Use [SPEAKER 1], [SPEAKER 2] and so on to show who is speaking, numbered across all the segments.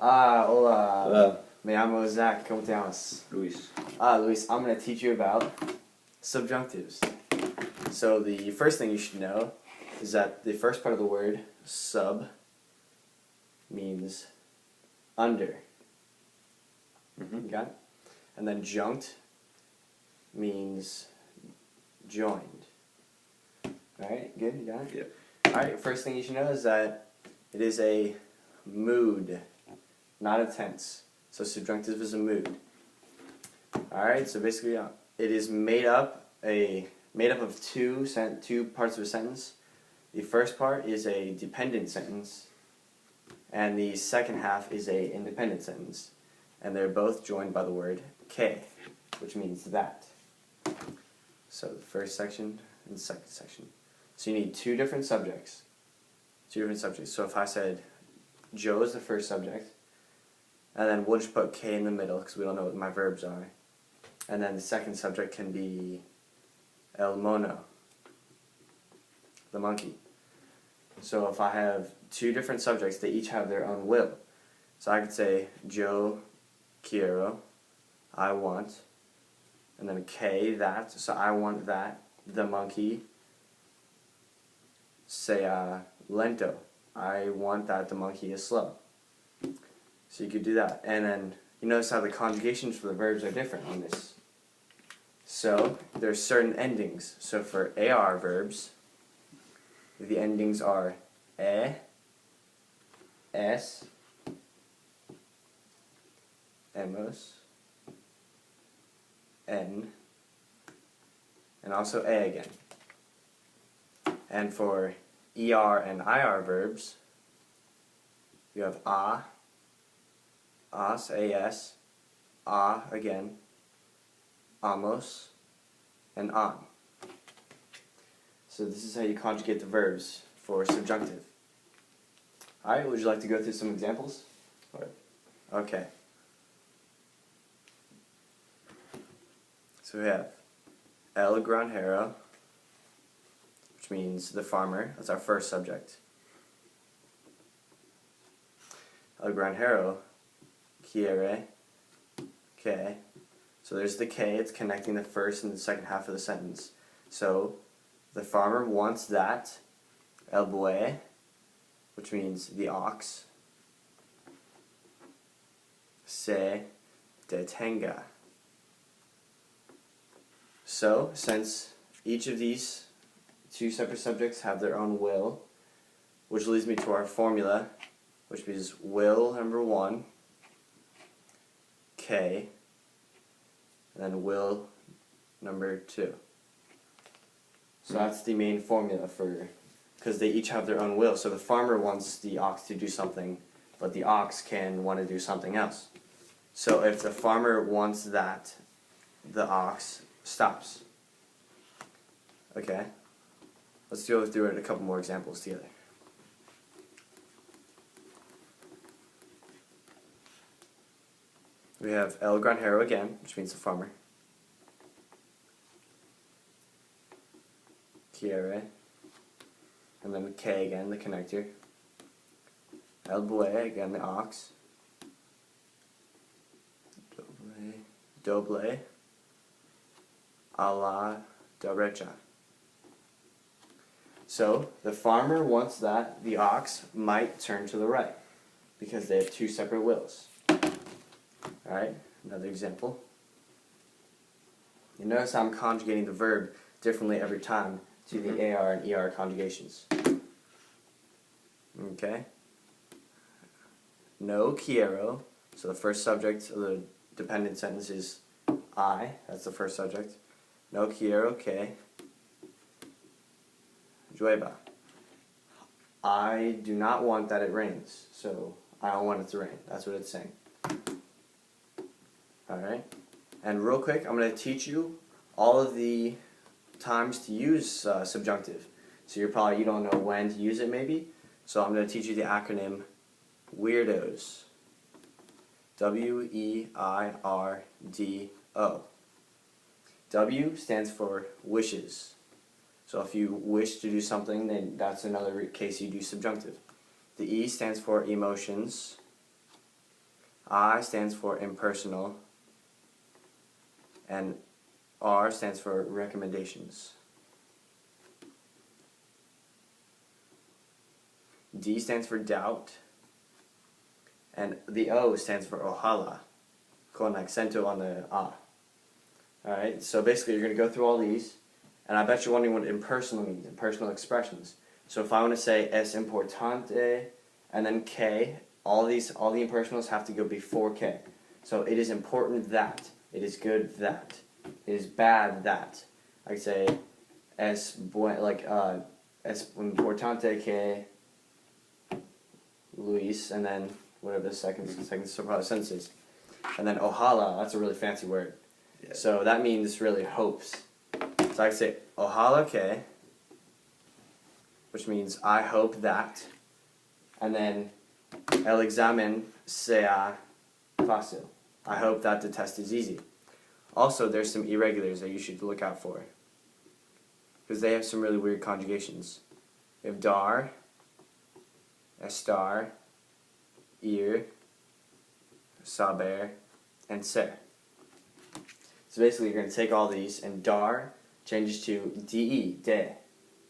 [SPEAKER 1] Ah, hola.
[SPEAKER 2] Hello.
[SPEAKER 1] Me llamo Zach. ¿Cómo te llamas?
[SPEAKER 2] Luis.
[SPEAKER 1] Luis, I'm going to teach you about subjunctives. So the first thing you should know is that the first part of the word, sub, means under.
[SPEAKER 2] Mm-hmm.
[SPEAKER 1] Got it? And then junct means joined. Alright, good? You got it?
[SPEAKER 2] Yep.
[SPEAKER 1] Alright, first thing you should know is that it is a mood, not a tense. So subjunctive is a mood. Alright, so basically it is made up of two parts of a sentence. The first part is a dependent sentence, and the second half is a independent sentence. And they're both joined by the word K, which means that. So the first section and the second section. So you need two different subjects. So if I said Joe is the first subject, and then we'll just put K in the middle because we don't know what my verbs are. And then the second subject can be el mono, the monkey. So if I have two different subjects, they each have their own will. So I could say Joe quiero, I want, and then K, that, so I want that, the monkey, sea lento, I want that the monkey is slow. So you could do that. And then you notice how the conjugations for the verbs are different on this. So there's certain endings. So for AR verbs, the endings are e, es, emos, en, and also a again. And for ER and IR verbs, you have as, again, amos, and on. So this is how you conjugate the verbs for subjunctive. Alright, would you like to go through some examples? Okay. So we have el granjero, which means the farmer. That's our first subject. El granjero quiere que. So there's the K, it's connecting the first and the second half of the sentence. So the farmer wants that, el buey, which means the ox, se detenga. So since each of these two separate subjects have their own will, which leads me to our formula, which is will number 1, K, and then will number 2. So that's the main formula because they each have their own will. So the farmer wants the ox to do something, but the ox can want to do something else. So if the farmer wants that, the ox stops. Okay? Let's go through it a couple more examples together. We have el granjero again, which means the farmer. Quiere. And then K again, the connector. El buey, again the ox. Doble. A la derecha. So, the farmer wants that the ox might turn to the right, because they have two separate wills. Alright, another example. You notice how I'm conjugating the verb differently every time to the AR and ER conjugations. Okay? No quiero, so the first subject of the dependent sentence is I, that's the first subject. No quiero que llueva. I do not want that it rains, so I don't want it to rain. That's what it's saying. Alright? And real quick, I'm going to teach you all of the times to use subjunctive. So you don't know when to use it maybe. So I'm going to teach you the acronym WEIRDO. W-E-I-R-D-O. W stands for wishes. So if you wish to do something, then that's another case you do subjunctive. The E stands for emotions. I stands for impersonal, and R stands for recommendations. D stands for doubt, and the O stands for ojalá, con acento on the A. Alright, so basically you're going to go through all these, and I bet you're wondering what impersonal means, impersonal expressions. So if I want to say es importante, and then K, all the impersonals have to go before K. So it is important that, it is good that, it is bad that. I could say es importante que Luis, and then whatever the second sentence is. And then ojalá, that's a really fancy word.
[SPEAKER 2] Yeah.
[SPEAKER 1] So that means really hopes. So I could say ojalá que, which means I hope that, and then el examen sea fácil. I hope that the test is easy. Also, there's some irregulars that you should look out for, because they have some really weird conjugations. You have dar, estar, ir, saber, and ser. So basically you're going to take all these, and dar changes to de, de,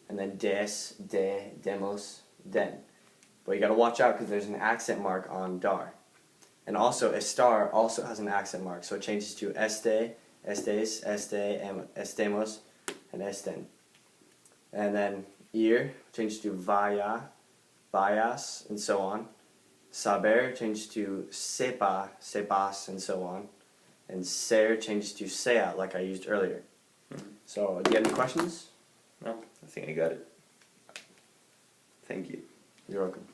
[SPEAKER 1] and then des, de, demos, den. But you got to watch out because there's an accent mark on dar. And also estar also has an accent mark, so it changes to este, estes, estemos, and esten. And then ir changes to vaya, vayas, and so on. Saber changes to sepa, sepas, and so on. And ser changes to sea, like I used earlier. So, do you have any questions?
[SPEAKER 2] No, I think I got it. Thank you.
[SPEAKER 1] You're welcome.